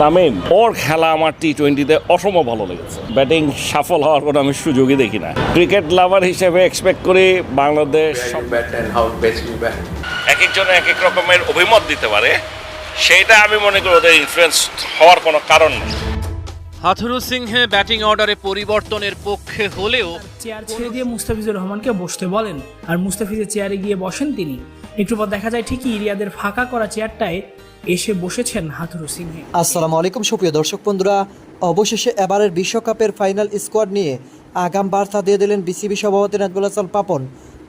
তামিম ওর খেলা আমার টি-20-তে অসম ভালো লেগেছে। ব্যাটিং সফল হওয়ার কোনো আমি সুযোগই দেখি না। ক্রিকেট লাভার হিসেবে এক্সপেক্ট করি বাংলাদেশ এক একজনের এক এক রকমের অভিমত দিতে পারে, সেইটা আমি মনে করি ওদের ইনফ্লুয়েন্স হওয়ার কোনো কারণ নেই। হাথুরু সিংহে ব্যাটিং অর্ডারে পরিবর্তনের পক্ষে হলেও চেয়ার ছেড়ে দিয়ে মুস্তাফিজুর রহমানকে বসতে বলেন, আর মুস্তাফিজের চেয়ারে গিয়ে বসেন তিনি। একটু পর দেখা যায় ঠিকই রিয়াদের ফাঁকা করা চেয়ারটায় এসে বসেছেন হাথুরু সিংহে। আসসালামু আলাইকুম সুপ্রিয় দর্শক বন্ধুরা, অবশেষে এবারের বিশ্বকাপের ফাইনাল স্কোয়াড নিয়ে আগাম বার্তা দিয়ে দিলেন বিসিবি সভাপতি নাজমুল হাসান পাপন।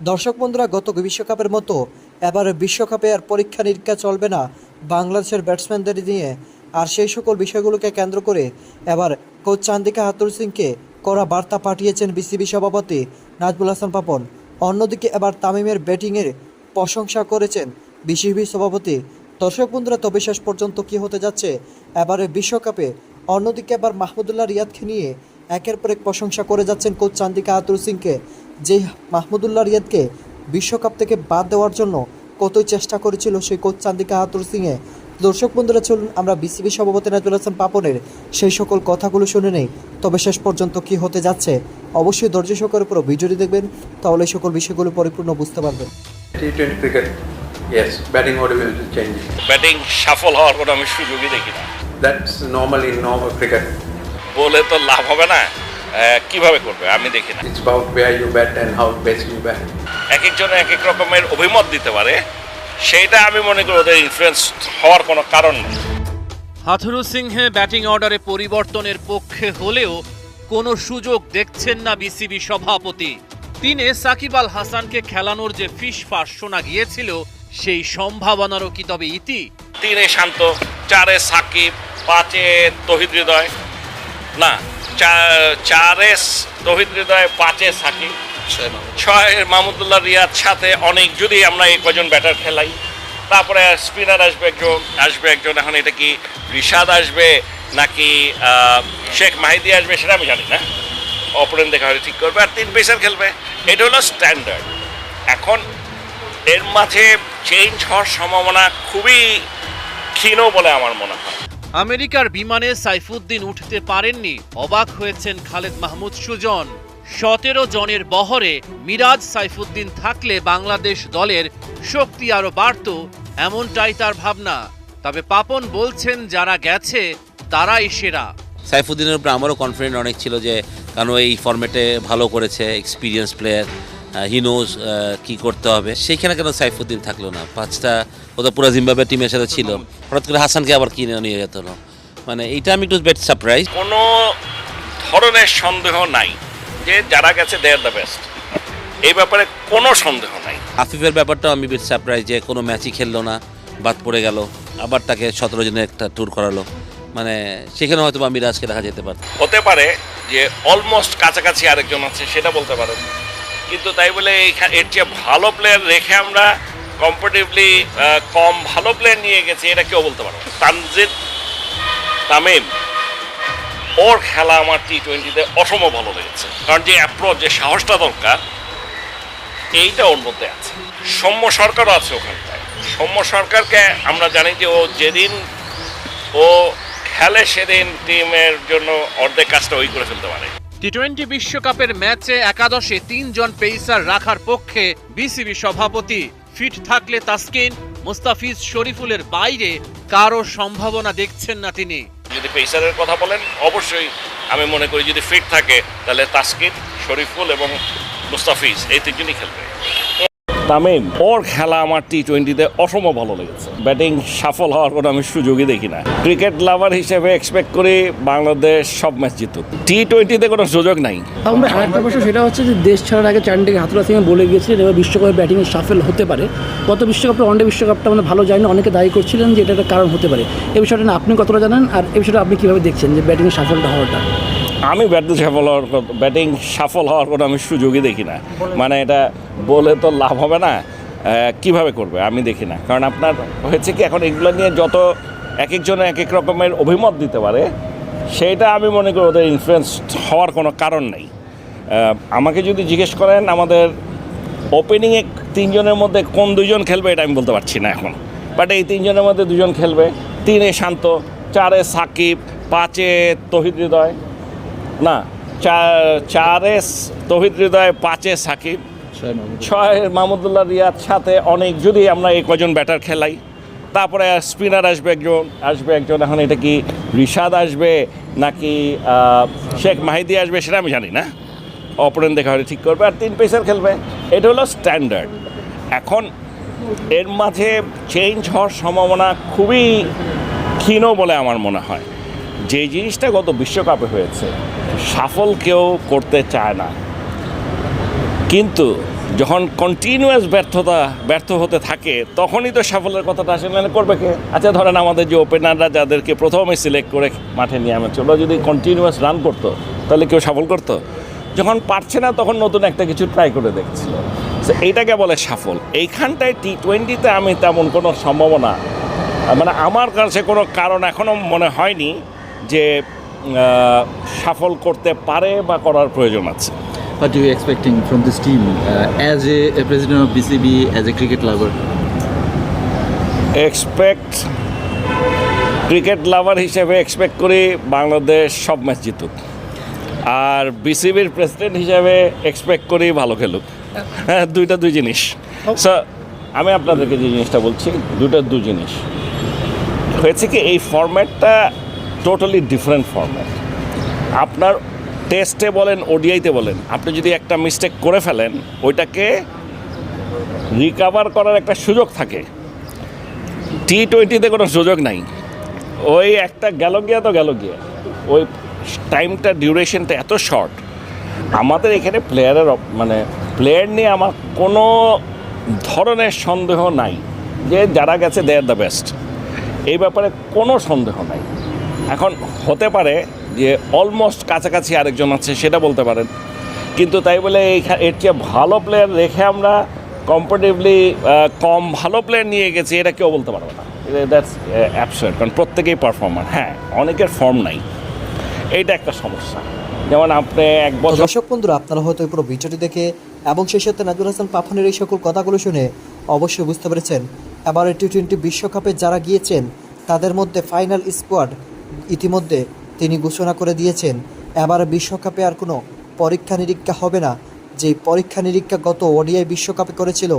দর্শক বন্ধুরা, গত বিশ্বকাপের মতো এবারের বিশ্বকাপে আর পরীক্ষা নিরীক্ষা চলবে না বাংলাদেশের ব্যাটসম্যানদের নিয়ে। আর সেই সকল বিষয়গুলোকে কেন্দ্র করে এবার কোচ চান্দিকা হাথুরু সিংকে কড়া বার্তা পাঠিয়েছেন বিসিবি সভাপতি নাজমুল হাসান পাপন। অন্যদিকে এবার তামিমের ব্যাটিংয়ের প্রশংসা করেছেন বিসিবি সভাপতি। দর্শক বন্ধুরা, তবে শেষ পর্যন্ত কী হতে যাচ্ছে এবারে বিশ্বকাপে? অন্যদিকে এবার মাহমুদুল্লাহ রিয়াদকে নিয়ে একের পর এক প্রশংসা করে যাচ্ছেন কোচ চান্দিকা হাথুরু সিংকে, যে মাহমুদুল্লাহ রিয়াদকে বিশ্বকাপ থেকে বাদ দেওয়ার জন্য কতই চেষ্টা করেছিল সেই কোচ চান্দিকা হাথুরু সিংয়ে। দর্শক বন্ধুরা, চলুন আমরা বিসিবি সভাপতি নাজমুল হাসান পাপনের সেই সকল কথাগুলো শুনে নেই। তবে শেষ পর্যন্ত কী হতে যাচ্ছে অবশ্যই ধৈর্য সহকারে পুরো ভিডিওটি দেখবেন, তাহলে এই সকল বিষয়গুলো পরিপূর্ণ বুঝতে পারবেন। T20 cricket, yes, batting order will be changing. Batting সফল হওয়ার কোনো আমি সুযোগই দেখি না। That's normal in normal cricket. বলে তো লাভ হবে না, কিভাবে করবে আমি দেখি না। It's about where you bat and how best you bat. এক একজনের এক এক রকমের অভিমত দিতে পারে, সেইটা আমি মনে করি ওদের ইনফ্লুয়েন্স হওয়ার কোনো কারণ নেই। হাথুরু সিংহে ব্যাটিং অর্ডারে পরিবর্তনের পক্ষে হলেও কোনো সুযোগ দেখছেন না বিসিবি সভাপতি। তিনে সাকিব আল হাসানকে খেলানোর যে ফিসফাস শোনা গিয়েছিল, সেই সম্ভাবনারও কি তবে ইতি? 3-এ শান্ত, 4-এ সাকিব, 5-এ তৌহিদ হৃদয়, না 4-এ তৌহিদ হৃদয়, 5-এ সাকিব, 6-এ মাহমুদুল্লাহ রিয়াদ, সাথে অনেক যদি আমরা এই কজন ব্যাটার খেলাই, তারপরে স্পিনার আসবে একজন। এখন এটা কি রিশাদ আসবে নাকি শেখ মাহিদি আসবে সেটা আমি জানি না, অপোনেন্ট দেখা হলে ঠিক করবে। আর 3 পেসার খেলবে, এটা হলো স্ট্যান্ডার্ড। এখন এর মাঝে চেঞ্জ হওয়ার সম্ভাবনা খুবই ক্ষীণ বলে আমার মনে হয়। আমেরিকার বিমানে সাইফুদ্দিন উঠতে পারেননি, অবাক হয়েছেন খালেদ মাহমুদ সুজন। 17 জনের বহরে মিরাজ সাইফুদ্দিন থাকলে বাংলাদেশ দলের শক্তি আরও বাড়ত, এমনটাই তার ভাবনা। তবে পাপন বলছেন যারা গেছে তারাই সেরা। সাইফুদ্দিনের উপর আমারও কনফিডেন্ট অনেক ছিল, যে কারণ এই ফরম্যাটে ভালো করেছে, এক্সপিরিয়েন্স প্লেয়ার, হি নোজ কী করতে হবে। সেইখানে কেন সাইফুদ্দিন থাকলো না? 5টা ওদের পুরো জিম্বাবুয়ে টিমের সাথে ছিল, হঠাৎ করে হাসানকে আবার কিনে নিয়ে যেত না। মানে এইটা আমি একটু বেট সারপ্রাইজ। কোনো ধরনের সন্দেহ নাই যে যারা গেছে দে আর দ্য বেস্ট, এই ব্যাপারে কোনো সন্দেহ নাই। আফিফের ব্যাপারটাও আমি বেট সারপ্রাইজ, যে কোনো ম্যাচই খেললো না, বাদ পড়ে গেল, আবার তাকে 17 জনের একটা ট্যুর করালো। মানে সেখানে হয়তো বা মিরাজকে দেখা যেতে পারে। হতে পারে যে অলমোস্ট কাছাকাছি আরেকজন আছে, সেটা বলতে পারেন, কিন্তু তাই বলে এর চেয়ে ভালো প্লেয়ার রেখে আমরা কম্পারেটিভলি কম ভালো প্লেয়ার নিয়ে গেছি, এটা কেউ বলতে পারবে না। তামিম ওর খেলা আমার টি-20-তে অসম ভালো লেগেছে, কারণ যে অ্যাপ্রোচ, যে সাহসটা দরকার, এইটা ওর মধ্যে আছে। সৌম্য সরকারও আছে ওখানটায়। সৌম্য সরকারকে আমরা জানি যে ও যেদিন ও খেলে সেদিন টিমের জন্য অর্ধেক কাজটা ওই করে ফেলতে পারে। টি-20 বিশ্বকাপের ম্যাচে একাদশে 3 জন পেসার রাখার পক্ষে বিসিবি সভাপতি। ফিট থাকলে তাসকিন, মুস্তাফিজ, শরীফুলের বাইরে কারো সম্ভাবনা দেখছেন না তিনি। যদি পেসারের কথা বলেন, অবশ্যই আমি মনে করি যদি ফিট থাকে তাহলে তাসকিন, শরীফুল এবং মুস্তাফিজ এই 3 জনই খেলবে। তামিম ওর খেলা আমার টি-20-তে অসম ভালো লেগেছে। ব্যাটিং সফল হওয়ার কোনো আমি সুযোগই দেখি না। ক্রিকেট লাভার হিসেবে এক্সপেক্ট করি বাংলাদেশ সব ম্যাচ জিতুক, টি-20-তে কোনো সুযোগ নাই। আমরা আরেকটা প্রশ্ন, সেটা হচ্ছে যে দেশ ছাড়ার আগে চান্দিকা হাথুরু সিং বলে গিয়েছিলেন এবার বিশ্বকাপে ব্যাটিংয়ে সাফল হতে পারে। গত বিশ্বকাপটা ওয়ানডে বিশ্বকাপটা আমাদের ভালো যায়নি, অনেকে দায়ী করছিলেন যে এটা একটা কারণ হতে পারে। এই বিষয়টা না আপনি কতটা জানেন, আর এই বিষয়টা আপনি কীভাবে দেখছেন যে ব্যাটিংয়ে সাফলটা হওয়াটা? আমি ব্যাটিং সফল হওয়ার কোনো আমি সুযোগই দেখি না। মানে এটা বলে তো লাভ হবে না, কিভাবে করবে আমি দেখি না। কারণ আপনার হয়েছে কি, এখন এগুলো নিয়ে যত এক একজনের এক এক রকমের অভিমত দিতে পারে, সেইটা আমি মনে করি ওদের ইনফ্লুয়েন্স হওয়ার কোনো কারণ নেই। আমাকে যদি জিজ্ঞেস করেন আমাদের ওপেনিংয়ে 3 জনের মধ্যে কোন 2 জন খেলবে, এটা আমি বলতে পারছি না এখন। বাট এই 3 জনের মধ্যে 2 জন খেলবে। 3-এ শান্ত, 4-এ সাকিব, 5-এ তৌহিদ হৃদয়, না 4-এ তৌহিদ হৃদয়, 5-এ সাকিব, 6-এ মাহমুদুল্লাহ রিয়াদ, 7-এ অনেক, যদি আমরা এই কজন ব্যাটার খেলাই, তারপরে স্পিনার আসবে একজন। এখন এটা কি রিশাদ আসবে নাকি শেখ মাহিদি আসবে সেটা আমি জানি না, অপোনেন্ট দেখা হলে ঠিক করবে, আর 3 পেসার খেলবে। এটা হলো স্ট্যান্ডার্ড। এখন এর মাঝে চেঞ্জ হওয়ার সম্ভাবনা খুবই ক্ষীণ বলে আমার মনে হয়। যে জিনিসটা গত বিশ্বকাপে হয়েছে, সাফল কেউ করতে চায় না, কিন্তু যখন কন্টিনিউয়াস ব্যর্থ হতে থাকে তখনই তো সাফল্যের কথাটা আসে, মানে করবে কে? আচ্ছা ধরেন আমাদের যে ওপেনাররা যাদেরকে প্রথমে সিলেক্ট করে মাঠে নিয়ে আনছে, ওরা যদি কন্টিনিউয়াস রান করতো তাহলে কেউ সফল করতো? যখন পারছে না তখন নতুন একটা কিছু ট্রাই করে দেখছিল, এইটাকে বলে সফল। এইখানটায় T20-তে আমি তেমন কোনো সম্ভাবনা, মানে আমার কাছে কোনো কারণ এখনও মনে হয়নি যে সফল করতে পারে বা করার প্রয়োজন আছে। What are you expecting from this team as a president of BCB, as a cricket lover? Cricket লাভার হিসেবে এক্সপেক্ট করি বাংলাদেশ সব ম্যাচ জিতুক, আর বিসিবির প্রেসিডেন্ট হিসেবে এক্সপেক্ট করি ভালো খেলুক। হ্যাঁ, দুই জিনিস। আমি আপনাদেরকে যে জিনিসটা বলছি, দুই জিনিস হয়েছে কি, এই ফরম্যাটটা টোটালি ডিফারেন্ট ফরম্যাট। আপনার টেস্টে বলেন, ওডিআইতে বলেন, আপনি যদি একটা মিস্টেক করে ফেলেন ওইটাকে রিকাভার করার একটা সুযোগ থাকে। T20-তে কোনো সুযোগ নাই, ওই একটা গেল গিয়া, ওই টাইমটা, ডিউরেশনটা এত শর্ট। আমাদের এখানে প্লেয়ার নিয়ে আমার কোনো ধরনের সন্দেহ নাই যে যারা গেছে দে আর দ্য বেস্ট, এই ব্যাপারে কোনো সন্দেহ নাই। এখন হতে পারে যে অলমোস্ট কাছাকাছি আরেকজন আছে, সেটা বলতে পারেন, কিন্তু তাই বলে এর চেয়ে ভালো প্লেয়ার রেখে আমরা কম্পারেটিভলি কম ভালো প্লেয়ার নিয়ে গেছি এটা কেউ বলতে পারবে না। দ্যাটস অ্যাবসার্ড, কারণ প্রত্যেকেই পারফর্মার। হ্যাঁ, অনেকের ফর্ম নাই, এইটা একটা সমস্যা। যেমন আপনি এক বছর, দর্শক বন্ধুরা, আপনারা হয়তো এই পুরো ভিডিওটি দেখে এবং সেই সাথে নাজমুল হাসান পাপনের এই সকল কথাগুলো শুনে অবশ্যই বুঝতে পেরেছেন এবারে T20 বিশ্বকাপে যারা গিয়েছেন তাদের মধ্যে ফাইনাল স্কোয়াড ইতিমধ্যে তিনি ঘোষণা করে দিয়েছেন। এবারে বিশ্বকাপে আর কোনো পরীক্ষা নিরীক্ষা হবে না, যে পরীক্ষা নিরীক্ষা গত ওডিআই বিশ্বকাপে করেছিল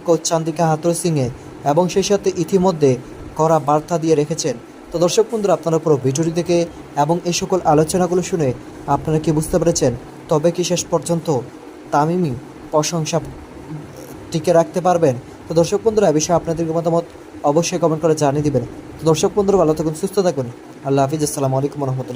কোচ চান্দিকা হাথুরু সিংয়ে, এবং সেই সাথে ইতিমধ্যে কড়া বার্তা দিয়ে রেখেছেন। তো দর্শক বন্ধুরা, আপনারা পুরো ভিডিওটি দেখে এবং এই সকল আলোচনাগুলো শুনে আপনারা কি বুঝতে পেরেছেন? তবে কি শেষ পর্যন্ত তামিমি প্রশংসা টিকে রাখতে পারবেন? তো দর্শক বন্ধুরা, এ বিষয়ে আপনাদের মতামত অবশ্যই কমেন্ট করে জানিয়ে দিবেন। তো দর্শক বন্ধুরা, ভালো থাকুন, সুস্থ থাকুন, আল্লাহ হাফিজ, আসসালামু আলাইকুম রহমতুল্লাহ।